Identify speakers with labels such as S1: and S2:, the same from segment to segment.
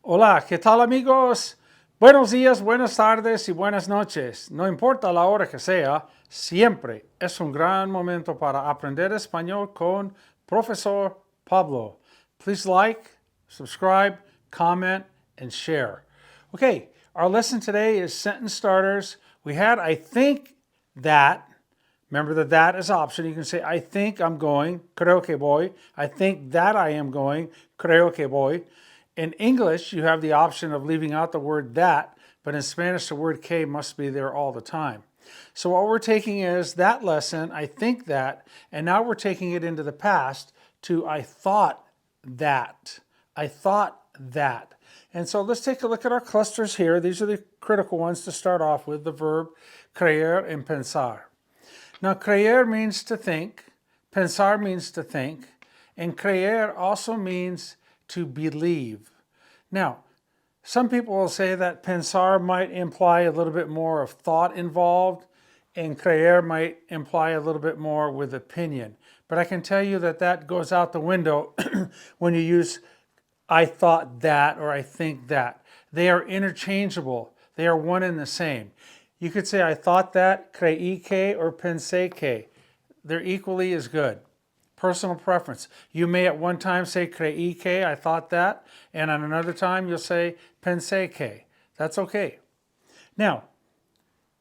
S1: Hola, ¿qué tal amigos? Buenos días, buenas tardes y buenas noches. No importa la hora que sea, siempre es un gran momento para aprender español con Profesor Pablo. Please like, subscribe, comment, and share. Okay, our lesson today is sentence starters. We had I think that. Remember that that is option. You can say I think I'm going, creo que voy. I think that I am going, creo que voy. In English, you have the option of leaving out the word that, but in Spanish, the word que must be there all the time. So what we're taking is that lesson, I think that, and now we're taking it into the past to I thought that. I thought that. And so let's take a look at our clusters here. These are the critical ones to start off with, the verb creer and pensar. Now, creer means to think, pensar means to think, and creer also means to believe. Now, some people will say that pensar might imply a little bit more of thought involved, and creer might imply a little bit more with opinion. But I can tell you that that goes out the window when you use I thought that or I think that. They are interchangeable. They are one and the same. You could say I thought that, creí que, or pensé que. They're equally as good. Personal preference. You may at one time say creí que, I thought that, and on another time you'll say pensé que. That's okay. Now,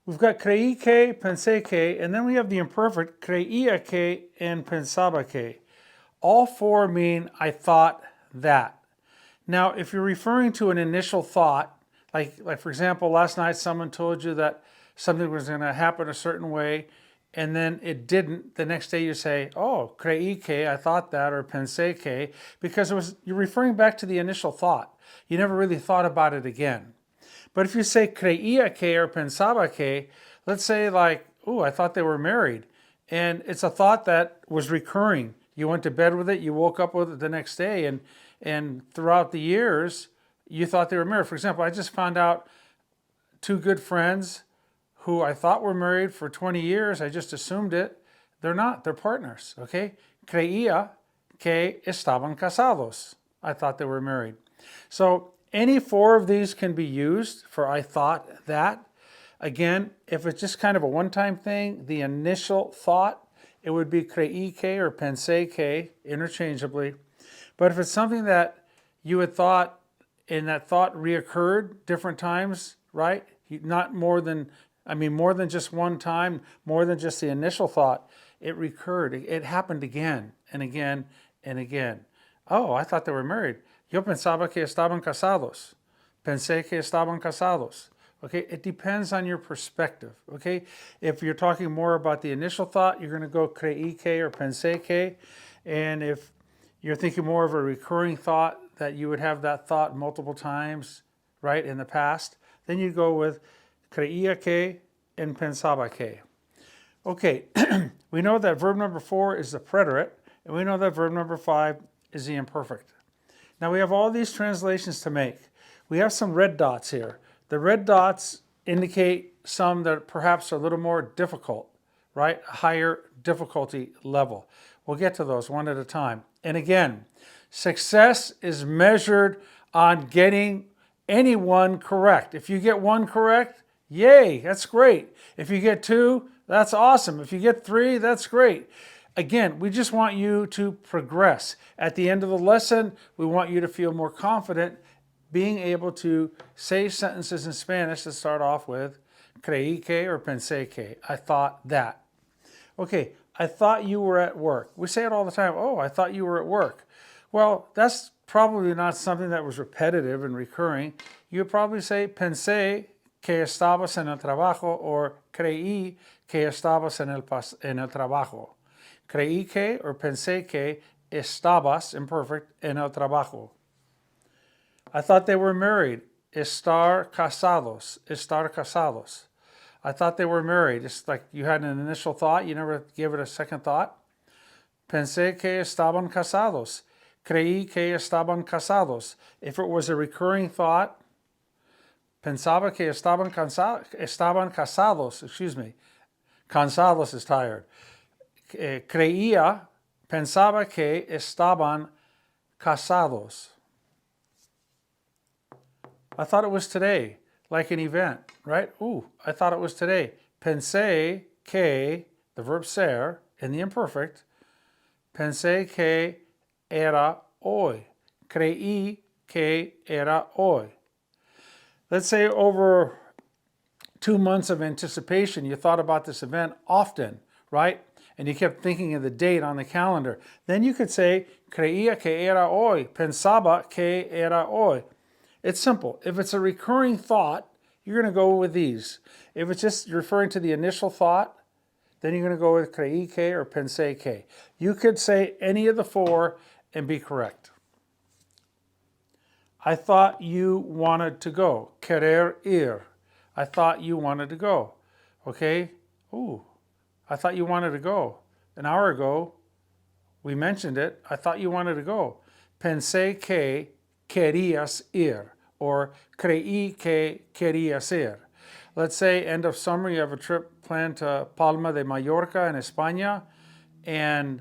S1: we've got creí que, pensé que, and then we have the imperfect creía que and pensaba que. All four mean I thought that. Now, if you're referring to an initial thought, like for example, last night someone told you that something was going to happen a certain way, and then it didn't. The next day you say, "Oh, creí que, I thought that," or pensé que, because you're referring back to the initial thought. You never really thought about it again. But if you say creía que or pensaba que, let's say like, "Oh, I thought they were married," and it's a thought that was recurring. You went to bed with it, you woke up with it the next day, and throughout the years, you thought they were married. For example, I just found out two good friends who I thought were married for 20 years. I just assumed it. They're not. They're partners, okay? Creía que estaban casados. I thought they were married. So any four of these can be used for I thought that. Again, if it's just kind of a one-time thing, the initial thought, it would be creí que or pensé que interchangeably. But if it's something that you had thought and that thought reoccurred different times, right? Not more than, more than just one time, more than just the initial thought, it recurred. It happened again and again and again. Oh, I thought they were married. Yo pensaba que estaban casados. Pensé que estaban casados. Okay, it depends on your perspective. Okay, if you're talking more about the initial thought, you're going to go creí que or pensé que. And if you're thinking more of a recurring thought, that you would have that thought multiple times, right, in the past, then you go with creía que and pensaba que. Okay, we know that verb number 4 is the preterite, and we know that verb number 5 is the imperfect. Now we have all these translations to make. We have some red dots here. The red dots indicate some that perhaps are a little more difficult, right? A higher difficulty level. We'll get to those one at a time. And again, success is measured on getting any one correct. If you get one correct, yay, that's great. If you get two, that's awesome. If you get three, that's great. Again, we just want you to progress. At the end of the lesson, we want you to feel more confident being able to say sentences in Spanish that start off with creí que or pensé que. I thought that. Okay, I thought you were at work. We say it all the time. Oh, I thought you were at work. Well, that's probably not something that was repetitive and recurring. You would probably say pensé que estabas en el trabajo or creí que estabas en el trabajo. Creí que or pensé que estabas, imperfect, en el trabajo. I thought they were married. Estar casados. Estar casados. I thought they were married. It's like you had an initial thought. You never gave it a second thought. Pensé que estaban casados. Creí que estaban casados. If it was a recurring thought, pensaba que estaban casados. Excuse me. Cansados is tired. Creía, pensaba que estaban casados. I thought it was today, like an event, right? Ooh, I thought it was today. Pensé que, the verb ser, in the imperfect, pensé que era hoy. Creí que era hoy. Let's say over 2 months of anticipation, you thought about this event often, right? And you kept thinking of the date on the calendar. Then you could say, creía que era hoy, pensaba que era hoy. It's simple. If it's a recurring thought, you're going to go with these. If it's just referring to the initial thought, then you're going to go with creí que or pensé que. You could say any of the four and be correct. I thought you wanted to go. Querer ir. I thought you wanted to go. Okay? Ooh, I thought you wanted to go. An hour ago, we mentioned it. I thought you wanted to go. Pensé que querías ir. Or creí que querías ir. Let's say end of summer, you have a trip planned to Palma de Mallorca in España, and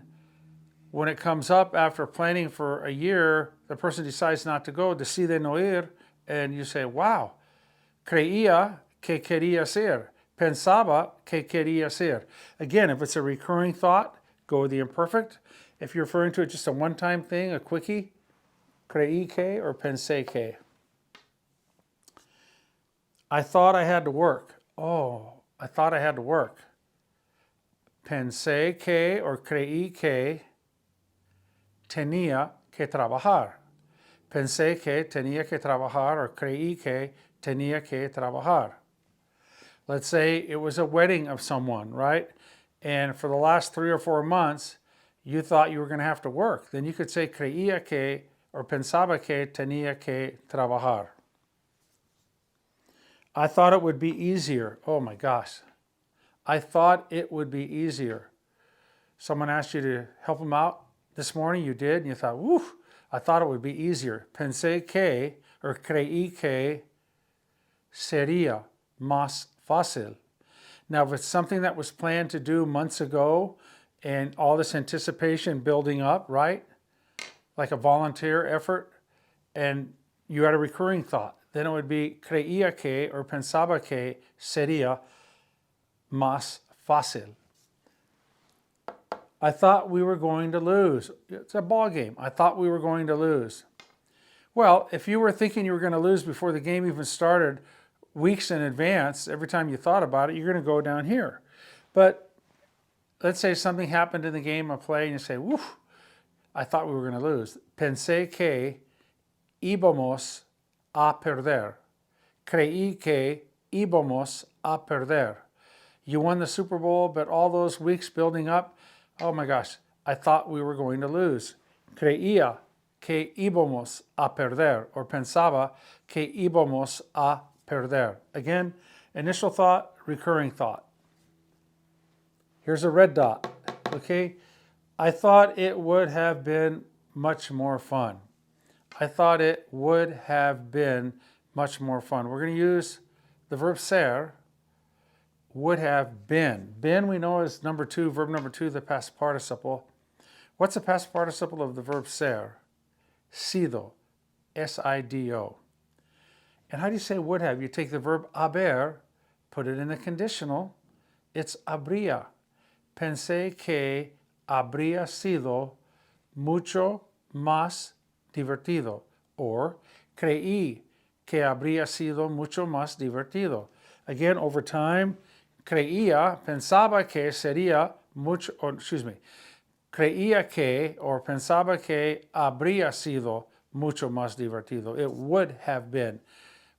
S1: when it comes up after planning for a year, the person decides not to go, decide no ir, and you say, wow, creía que querías ir, pensaba que querías ir. Again, if it's a recurring thought, go with the imperfect. If you're referring to it just a one-time thing, a quickie, creí que or pensé que. I thought I had to work. Oh, I thought I had to work. Pensé que or creí que tenía que trabajar. Pensé que tenía que trabajar or creí que tenía que trabajar. Let's say it was a wedding of someone, right? And for the last 3 or 4 months, you thought you were going to have to work. Then you could say creía que or pensaba que tenía que trabajar. I thought it would be easier. Oh my gosh. I thought it would be easier. Someone asked you to help them out this morning, you did, and you thought, whew, I thought it would be easier. Pensé que, or creí que, sería más fácil. Now, if it's something that was planned to do months ago and all this anticipation building up, right? Like a volunteer effort, and you had a recurring thought, then it would be creía que or pensaba que sería más fácil. I thought we were going to lose. It's a ball game. I thought we were going to lose. Well, if you were thinking you were going to lose before the game even started, weeks in advance, every time you thought about it, you're going to go down here. But let's say something happened in the game of play and you say, woof, I thought we were going to lose. Pensé que íbamos a perder. Creí que íbamos a perder. You won the Super Bowl, but all those weeks building up, oh my gosh, I thought we were going to lose. Creía que íbamos a perder, or pensaba que íbamos a perder. Again, initial thought, recurring thought. Here's a red dot, okay? I thought it would have been much more fun. I thought it would have been much more fun. We're going to use the verb ser, would have been. Been we know is number 2, verb number 2, the past participle. What's the past participle of the verb ser? Sido, S-I-D-O. And how do you say would have? You take the verb haber, put it in the conditional, it's habría. Pensé que habría sido mucho más divertido. Or creí que habría sido mucho más divertido. Again, over time, creía, pensaba que sería mucho, or excuse me, creía que or pensaba que habría sido mucho más divertido. It would have been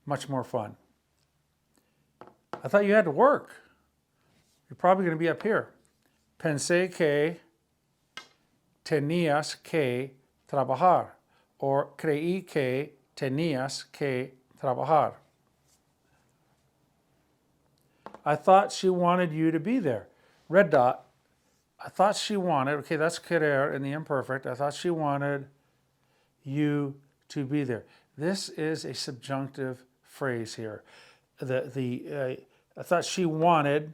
S1: much more fun. I thought you had to work. You're probably going to be up here. Pensé que tenías que trabajar. Or creí que tenías que trabajar. I thought she wanted you to be there. Red dot. I thought she wanted, okay, that's querer in the imperfect. I thought she wanted you to be there. This is a subjunctive phrase here. I thought she wanted,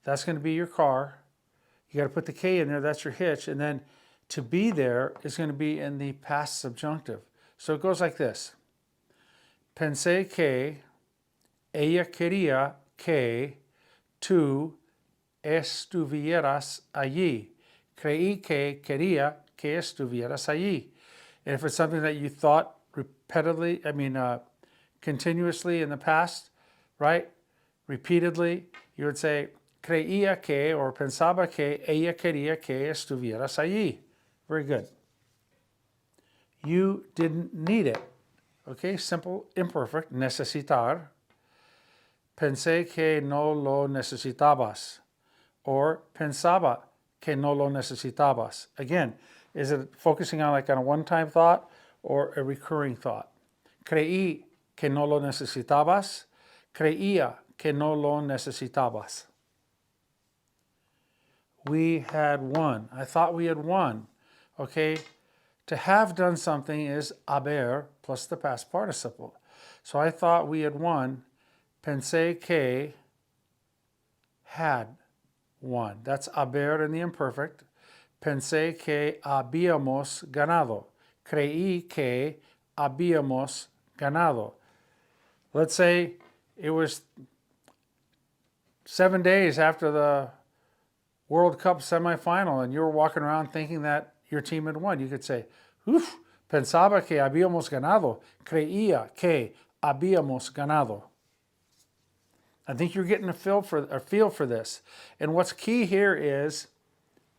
S1: that's going to be your car. You got to put the K in there, that's your hitch. And then to be there is going to be in the past subjunctive. So it goes like this. pensé que ella quería que tú estuvieras allí. Creí que quería que estuvieras allí. And if it's something that you thought repetitively, continuously in the past, right? Repeatedly, you would say, creía que, or pensaba que ella quería que estuvieras allí. Very good. You didn't need it. Okay, simple, imperfect, necesitar. Pensé que no lo necesitabas. Or pensaba que no lo necesitabas. Again, is it focusing on a one-time thought or a recurring thought? Creí que no lo necesitabas. Creía que no lo necesitabas. We had won. I thought we had won. Okay? To have done something is haber plus the past participle. So I thought we had won. Pensé que had won. That's haber in the imperfect. Pensé que habíamos ganado. Creí que habíamos ganado. Let's say it was 7 days after the World Cup semifinal and you were walking around thinking that your team had won. You could say, "Uf, pensaba que habíamos ganado. Creía que habíamos ganado." I think you're getting a feel for this. And what's key here is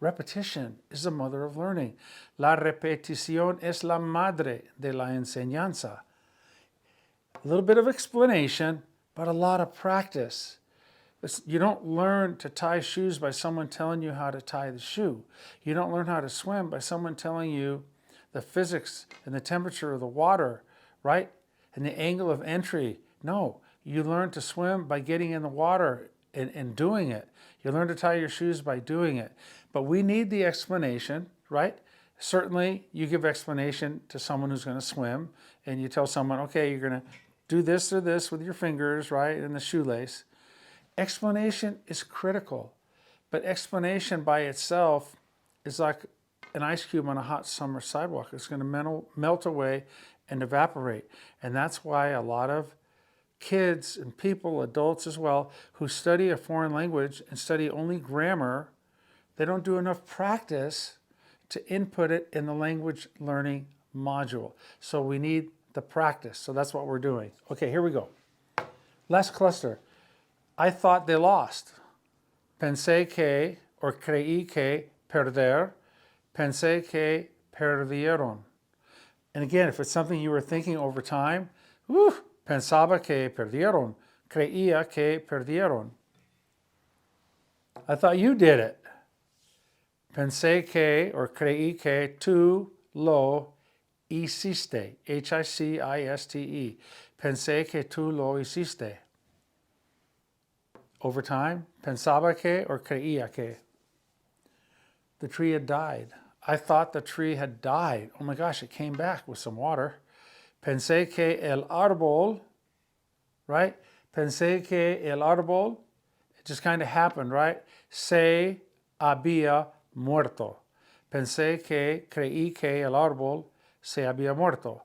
S1: repetition is the mother of learning. La repetición es la madre de la enseñanza. A little bit of explanation, but a lot of practice. You don't learn to tie shoes by someone telling you how to tie the shoe. You don't learn how to swim by someone telling you the physics and the temperature of the water, right? And the angle of entry. No, you learn to swim by getting in the water and doing it. You learn to tie your shoes by doing it. But we need the explanation, right? Certainly, you give explanation to someone who's going to swim, and you tell someone, okay, you're going to do this or this with your fingers, right, and the shoelace. Explanation is critical, but explanation by itself is like an ice cube on a hot summer sidewalk. It's going to melt away and evaporate. And that's why a lot of kids and people, adults as well, who study a foreign language and study only grammar, they don't do enough practice to input it in the language learning module. So we need the practice. So that's what we're doing. Okay, here we go. Last cluster. I thought they lost. Pensé que, or creí que, perder. Pensé que perdieron. And again, if it's something you were thinking over time, pensaba que perdieron. Creía que perdieron. I thought you did it. Pensé que, or creí que, tú lo hiciste. Hiciste. Pensé que tú lo hiciste. Over time, pensaba que or creía que. The tree had died. I thought the tree had died. Oh my gosh, it came back with some water. Pensé que el árbol, right? Pensé que el árbol, it just kind of happened, right? Se había muerto. Pensé que, creí que el árbol se había muerto.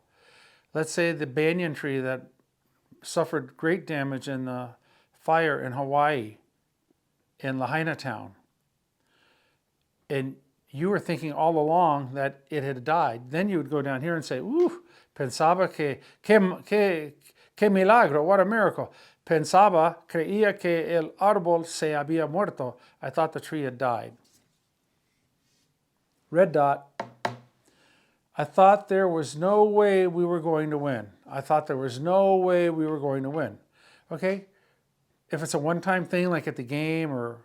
S1: Let's say the banyan tree that suffered great damage in the fire in Hawaii, in Lahaina town. And you were thinking all along that it had died. Then you would go down here and say, pensaba que milagro, what a miracle. Pensaba, creía que el árbol se había muerto. I thought the tree had died. Red dot. I thought there was no way we were going to win. I thought there was no way we were going to win. Okay? If it's a one-time thing like at the game or,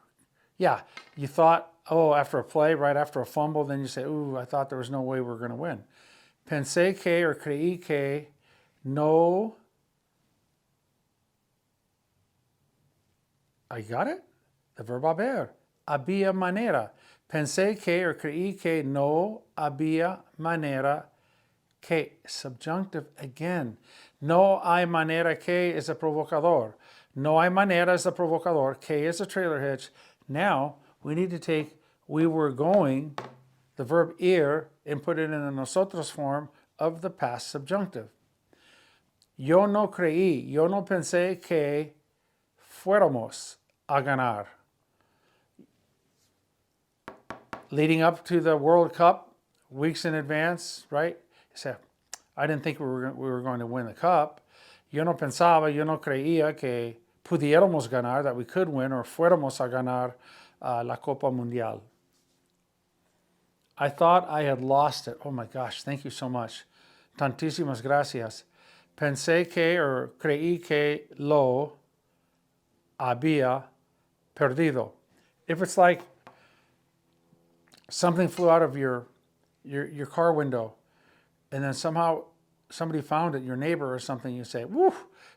S1: yeah, you thought, after a play, right after a fumble, then you say, I thought there was no way we were going to win. Pensé que or creí que no. I got it? The verb haber. Había manera. Pensé que or creí que no había manera que. Subjunctive again. No hay manera que is a provocador. No hay manera is a provocador. Que is a trailer hitch. Now we need to take we were going, the verb ir, and put it in the nosotros form of the past subjunctive. Yo no creí, yo no pensé que fuéramos a ganar. Leading up to the World Cup, weeks in advance, right? You say, I didn't think we were going to win the cup. Yo no pensaba, yo no creía que pudiéramos ganar, that we could win, or fuéramos a ganar la Copa Mundial. I thought I had lost it. Oh my gosh, thank you so much. Tantísimas gracias. Pensé que, or creí que lo había perdido. If it's like something flew out of your car window, and then somehow somebody found it, your neighbor or something, you say, woo,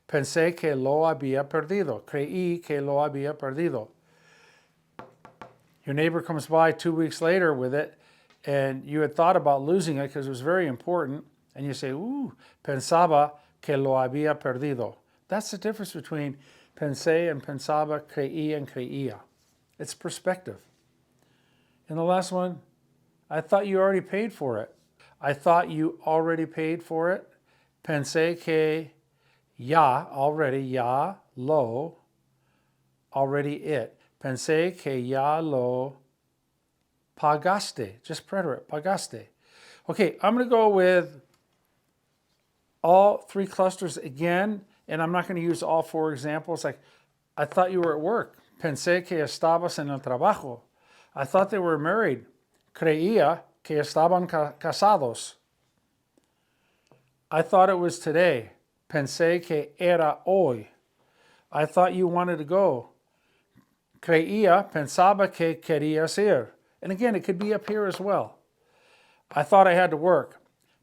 S1: pensé que lo había perdido. Creí que lo había perdido. Your neighbor comes by 2 weeks later with it, and you had thought about losing it because it was very important, and you say, ooh, pensaba que lo había perdido. That's the difference between pensé and pensaba, creí and creía. It's perspective. And the last one, I thought you already paid for it. I thought you already paid for it. Pensé que ya, already, ya, lo, already it. Pensé que ya lo pagaste. Just preterite, pagaste. Okay, I'm going to go with all 3 clusters again, and I'm not going to use all 4 examples. Like, I thought you were at work. Pensé que estabas en el trabajo. I thought they were married. Creía que estaban casados. I thought it was today. Pensé que era hoy. I thought you wanted to go. Creía, pensaba que querías ir. And again, it could be up here as well. I thought I had to work.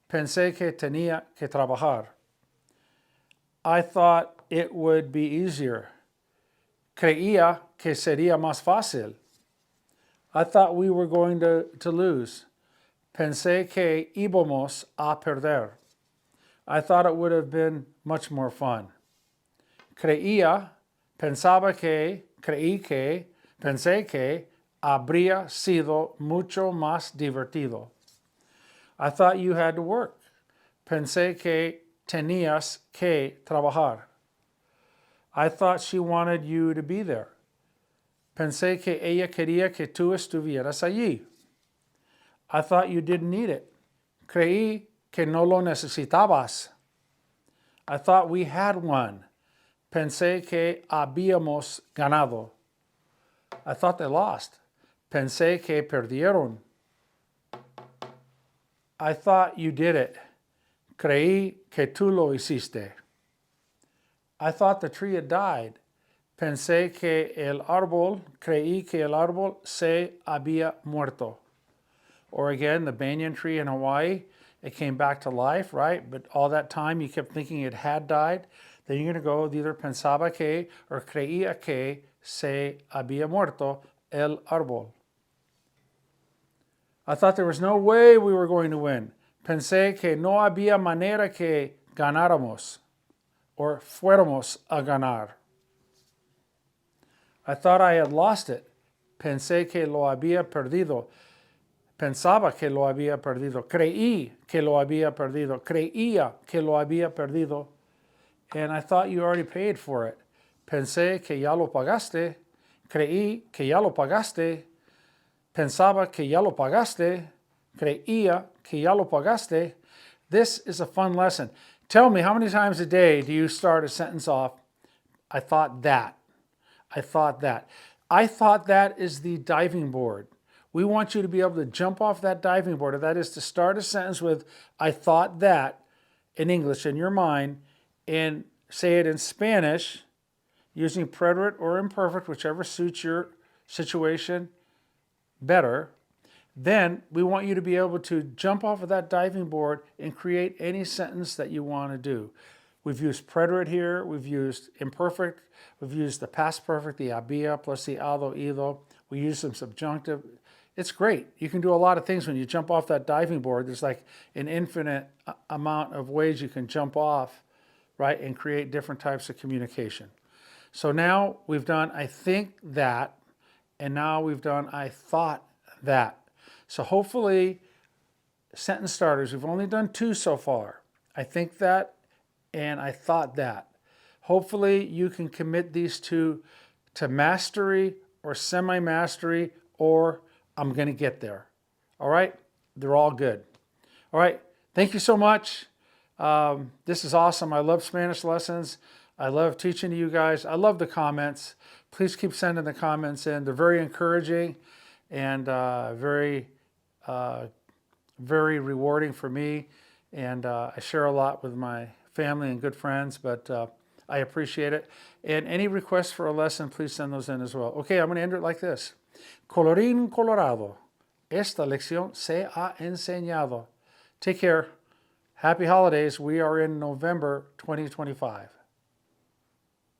S1: Pensé que tenía que trabajar. I thought it would be easier. Creía que sería más fácil. I thought we were going to lose. Pensé que íbamos a perder. I thought it would have been much more fun. Creía, pensaba que, creí que, pensé que habría sido mucho más divertido. I thought you had to work. Pensé que tenías que trabajar. I thought she wanted you to be there. Pensé que ella quería que tú estuvieras allí. I thought you didn't need it. Creí que no lo necesitabas. I thought we had won. Pensé que habíamos ganado. I thought they lost. Pensé que perdieron. I thought you did it. Creí que tú lo hiciste. I thought the tree had died. Pensé que el árbol, creí que el árbol se había muerto. Or again, the banyan tree in Hawaii, it came back to life, right? But all that time you kept thinking it had died. Then you're going to go with either pensaba que or creía que se había muerto el árbol. I thought there was no way we were going to win. Pensé que no había manera que ganáramos or fuéramos a ganar. I thought I had lost it. Pensé que lo había perdido. Pensaba que lo había perdido. Creí que lo había perdido. Creía que lo había perdido. And I thought you already paid for it. Pensé que ya lo pagaste. Creí que ya lo pagaste. Pensaba que ya lo pagaste. Creía que ya lo pagaste. This is a fun lesson. Tell me, how many times a day do you start a sentence off, I thought that. I thought that. I thought that is the diving board. We want you to be able to jump off that diving board. Or that is to start a sentence with, I thought that, in English, in your mind, and say it in Spanish, using preterite or imperfect, whichever suits your situation better. Then we want you to be able to jump off of that diving board and create any sentence that you want to do. We've used preterite here, we've used imperfect, we've used the past perfect, the había plus the ado, ido. We use some subjunctive. It's great. You can do a lot of things when you jump off that diving board. There's like an infinite amount of ways you can jump off, right, and create different types of communication. So now we've done I think that, and now we've done I thought that. So hopefully, sentence starters, we've only done 2 so far. I think that And I thought that. Hopefully you can commit these two to mastery or semi-mastery, or I'm going to get there. All right? They're all good. All right. Thank you so much. This is awesome. I love Spanish lessons. I love teaching to you guys. I love the comments. Please keep sending the comments in. They're very encouraging and very rewarding for me. And I share a lot with my family and good friends, but I appreciate it. And any requests for a lesson, please send those in as well. Okay, I'm going to end it like this. Colorín colorado, esta lección se ha enseñado. Take care. Happy holidays. We are in November 2025.